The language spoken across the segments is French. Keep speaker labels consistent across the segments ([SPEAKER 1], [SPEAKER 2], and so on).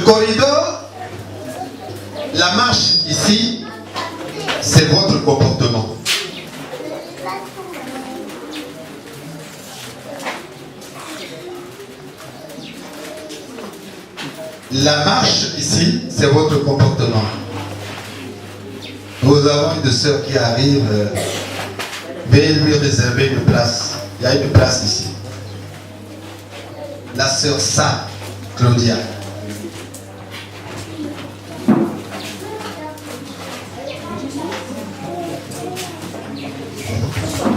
[SPEAKER 1] corridor, la marche ici, c'est votre comportement. La marche ici, c'est votre comportement. Nous avons une sœur qui arrive, veuillez lui réserver une place. Il y a une place ici. La sœur Sa, Claudia.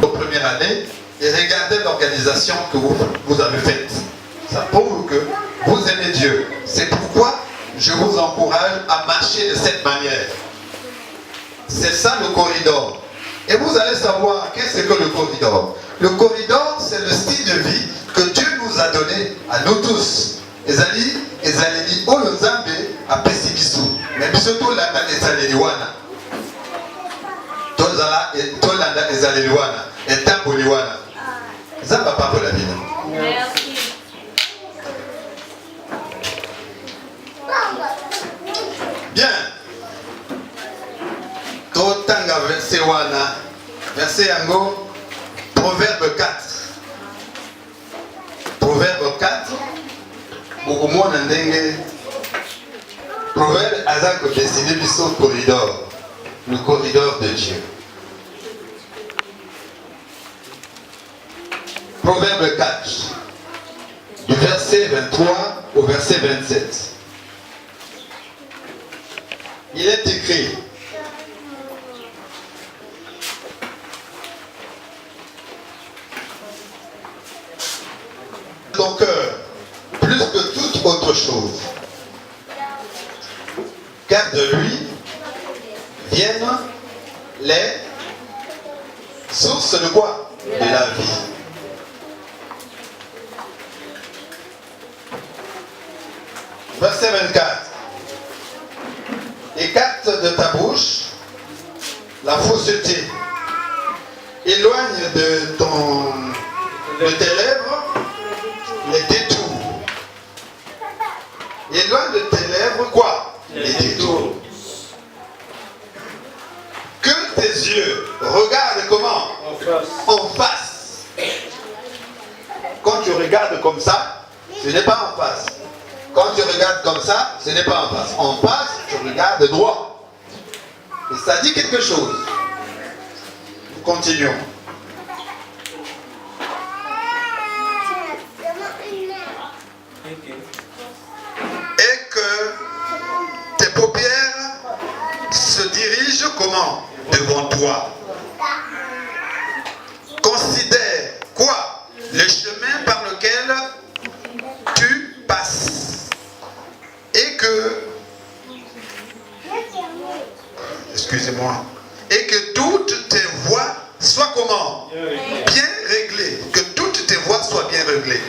[SPEAKER 1] Aux premières années, et regardez l'organisation que vous avez faite. Ça prouve que vous aimez Dieu. C'est pourquoi je vous encourage à marcher de cette manière. C'est ça le corridor. Et vous allez savoir qu'est-ce que le corridor. Le corridor, c'est le style de vie que Dieu nous a donné à nous tous. Ezali dit oh le Nzambe a pesi biso. Mais biso to landa ezali wana. To landa ezali wana. Etambo wana. Zamba pas pour la vie. Merci. Bien. Totanga verset wana. Verset yango. Proverbe 4. Proverbe 4. Beaucoup ndenge. Proverbe azak dessiné biso corridor. Le corridor de Dieu. Proverbe 4. Du verset 23 au verset 27. Il est écrit. Ton cœur, plus que toute autre chose, car de lui viennent les sources de quoi? De la vie. Verset 24. Écarte de ta bouche la fausseté. Éloigne de tes lèvres les détours. Éloigne de tes lèvres quoi? Les détours. Que tes yeux regardent comment? En face. Quand tu regardes comme ça, ce n'est pas en face. Quand tu regardes comme ça, ce n'est pas en face. En face, tu regardes droit. Et ça dit quelque chose. Nous continuons. Et que tes paupières se dirigent comment? Devant toi. Considère quoi? Le chemin par lequel tu passes. Et que, excusez-moi, et que toutes tes voies soient comment? Bien réglées. Que toutes tes voies soient bien réglées.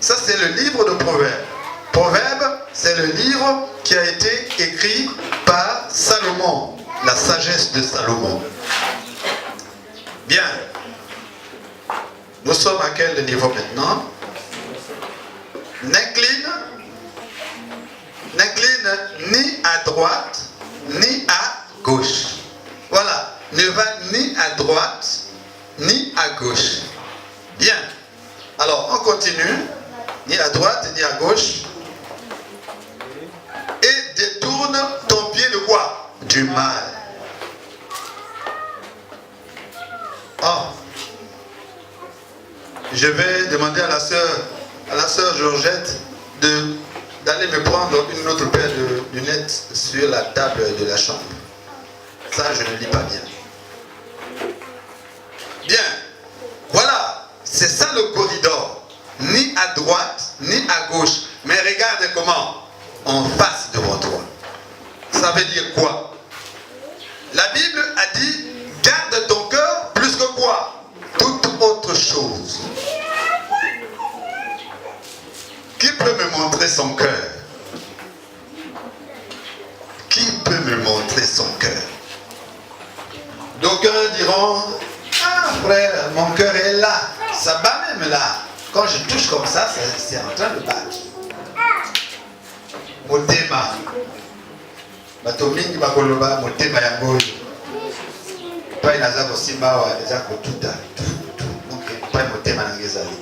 [SPEAKER 1] Ça, c'est le livre de Proverbes. Proverbes, c'est le livre qui a été écrit par Salomon. La sagesse de Salomon. Bien. Nous sommes à quel niveau maintenant? N'incline ni à droite, ni à gauche. Voilà. Ne va ni à droite, ni à gauche. Bien. Alors, on continue. Ni à droite, ni à gauche. Et détourne ton pied de quoi? Du mal. Oh. Je vais demander à la sœur Georgette d'aller me prendre une autre paire de lunettes sur la table de la chambre. Ça, je ne lis pas bien. Bien. Voilà. C'est ça le corridor. Ni à droite, ni à gauche. Mais regarde comment? En face devant toi. Ça veut dire quoi? La Bible a dit, garde ton cœur plus que quoi? Toute autre chose. Qui peut me montrer son cœur? Qui peut me montrer son cœur? D'aucuns diront, ah frère, mon cœur est là. Ça bat même là. Quand je touche comme ça, c'est en train de battre. Motema bato mingi bakoloba motema yango pas inaza kosimba wa eza kotuta donc pas motema na ngezali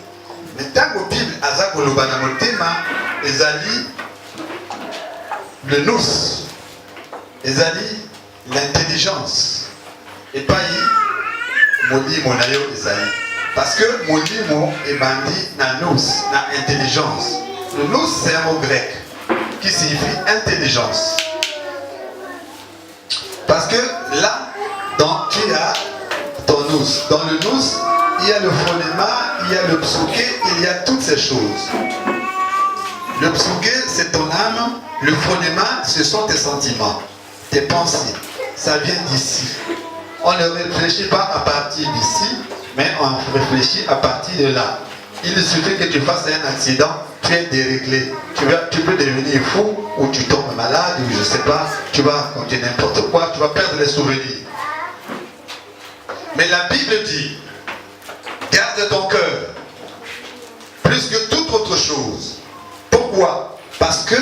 [SPEAKER 1] mais tango Bible aza koloba na motema ezali le nous ezali l'intelligence et pas molimo na yo ezali parce que molimo ebandi na nous na intelligence. Le nous c'est un mot grec qui signifie intelligence. Parce que là, tu as ton nous. Dans le nous, il y a le phonema, il y a le psuké, il y a toutes ces choses. Le psuké, c'est ton âme. Le phonema, ce sont tes sentiments, tes pensées. Ça vient d'ici. On ne réfléchit pas à partir d'ici, mais on réfléchit à partir de là. Il suffit que tu fasses un accident, tu es déréglé. Tu peux devenir fou, ou tu tombes malade, ou je ne sais pas, tu vas continuer n'importe quoi, tu vas perdre les souvenirs. Mais la Bible dit, garde ton cœur, plus que toute autre chose. Pourquoi? Parce que,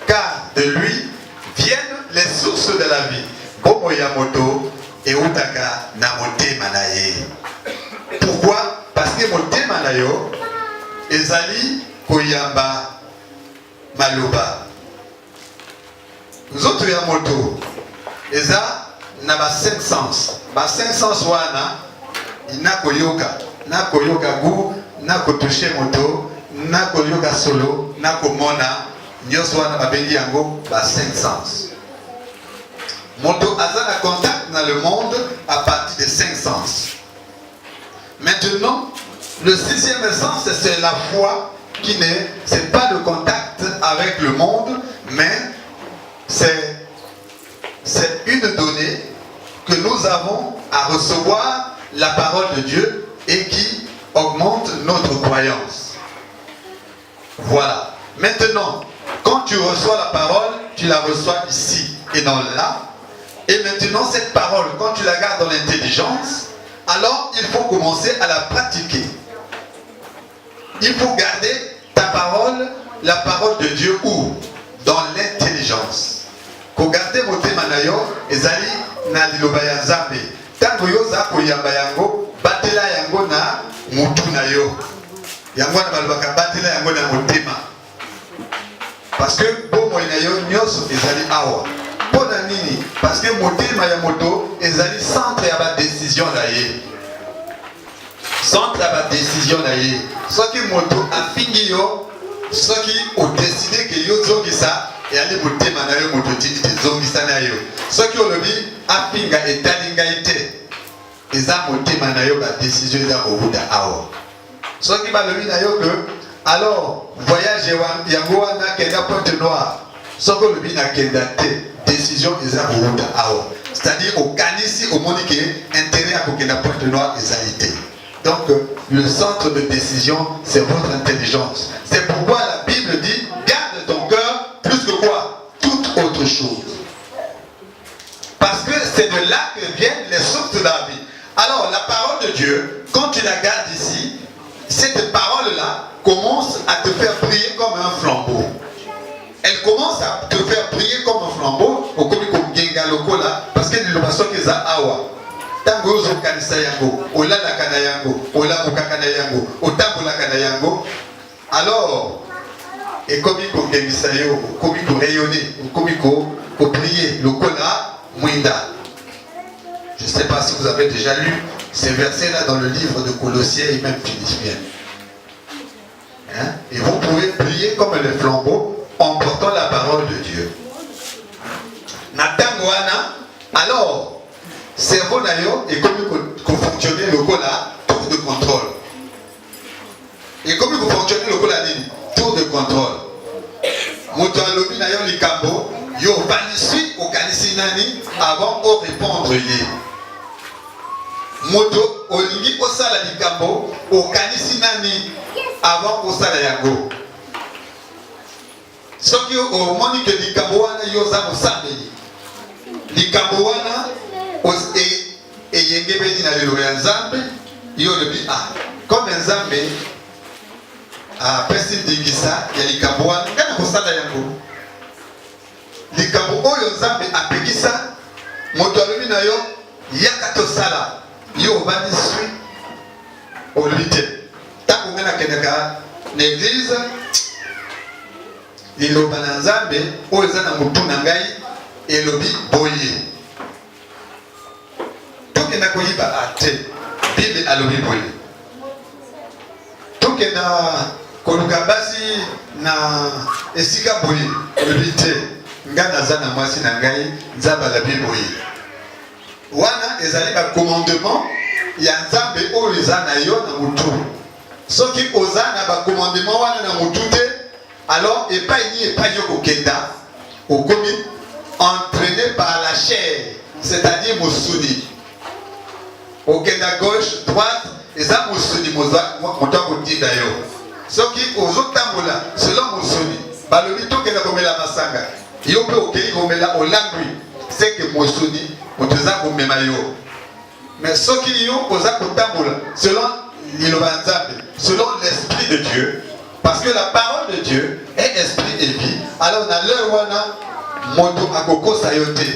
[SPEAKER 1] car de lui viennent les sources de la vie. Bomo yamoto et utaka namote manaye. Pourquoi? Parce que motema na yo ezali koyamba maloba. Nzoto ya moto eza na ba 5 sens. Ba 5 sens wana ina koyoka gu, na kotoucher moto, na koyoka solo, na komona nyonso wana babengi yango ba 5 sens. Moto aza na contact dans le monde à partir des 5 sens. Maintenant, le 6e sens, c'est la foi qui n'est, c'est pas le contact avec le monde, mais c'est une donnée que nous avons à recevoir la parole de Dieu et qui augmente notre croyance. Voilà. Maintenant, quand tu reçois la parole, tu la reçois ici et non là. Et maintenant, cette parole, quand tu la gardes dans l'intelligence, alors il faut commencer à la pratiquer. Il faut garder ta parole, la parole de Dieu, où? Dans l'intelligence. Pour garder mon thème nayo, ezali na liloba ya Nzambe. Tango yo za koyamba yango, batela yango na mutu na yo. Yango na balobaka batela yango na motema. Parce que bon moyen nayo nyonso ezali awa. Pona nini? Parce que motema ya moto ezali centre ya ba décision na ye. Centre ya ba décision na ye. Soki moto afingi yo, soki o décider que yo zongisa et aller motema na yo moto tindi te zongisa na yo. Soki olobi afinga etalinga ite. Eza motema na yo ba décision eza kobuda awa. Soki balobi na yo que alors voyage yango wana kenda Pointe-Noire. Soki olobi na kenda te. Décision eza kobuda awa. C'est-à-dire au kanisi au monique intérêt à kokenda Pointe-Noire ezalité. Donc le centre de décision c'est votre intelligence. C'est pourquoi la Bible dit garde ton cœur plus que quoi? Toute autre chose. Parce que c'est de là que viennent les sources de la vie. Alors la parole de Dieu, quand tu la gardes ici, cette parole-là commence à te faire briller comme un flambeau. Elle commence à te faire briller comme un flambeau au comme genga lokola parce que le passo que za awa. Tango zo kanisa yango, ola la kana yango, ola mukaka na yango, otambo la kana yango. Alors, et comme il faut genga yo, comme il faut rayonner, comme il faut briller lokola muinda. Je ne sais pas si vous avez déjà lu ces versets-là dans le livre de Colossiens et même Philippiens. Hein? Et vous pouvez briller comme le flambeau en portant la parole de Dieu. Natangwana, alors, cerveau nayo et comme il fonctionne le cola, tour de contrôle. Et comme il fonctionne le cola, tour de contrôle. Moto alobi nayo likambo, yo banisui au kanisinani avant de répondre lié. Moto olingi osala likambo au kanisinani avant osala yango. Soki o moni que likambo wana yo za mosambeli. Likambo wana et yengebeli na lelo ya Nzambe yo lebi comme Nzambe pesi ndingisa ya likambo wana kana kosala yango. Likambo oyo oyo nzambe apekisa moto alobi na yo yaka tosala yo ovandi swi olobi te. Ntango ngai nakendaka na eglize liloba na nzambe oyo eza na motu na ngai elobi boye tokenda koyiba ate bible alobi boye tokenda koluka basi na esika boye olobi te ngai naza na mwasi na ngai nzambe alobi boye wana ezali bacommandement ya nzambe oyo eza na yo na motu. Soki oza na bacommandement wana na motu te alors epai ni epai yo kokenda okomi entraîné par la chair, c'est-à-dire mosuni okenda gauche droite eza mosuni moto akotinda yo. Soki ozotambola selon mosuni balobi tokenda komela masanga yo mpe okei komela olangwi seke mosuni moto eza komema yo. Mais soki yo oza kotambola selon liloba nzambe selon l'esprit de Dieu, parce que la parole de Dieu est esprit et vie, alors na l'heure wana moto akokosa yo te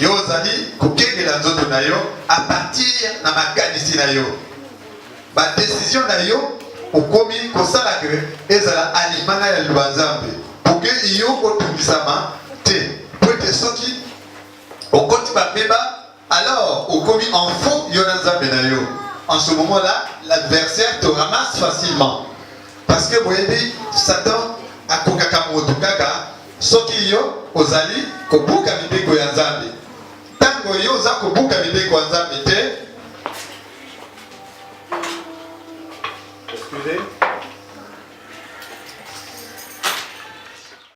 [SPEAKER 1] yo ozali kokengela nzoto na yo à partir na makanisi na yo badécision na yo okomi kosala ke ezala alimana ya liloba nzambe pour que yo otungisama te po ete soki okoti bameba alors okomi en faux yo na nzambe na yo. En ce moment-là, l'adversaire te ramasse facilement. Parce que vous voyez, Satan a kokaka moto kaka soki yo ozali kobuka mibeko ya nzambe. Tango yo oza kobuka mibeko ya nzambe te. Excusez.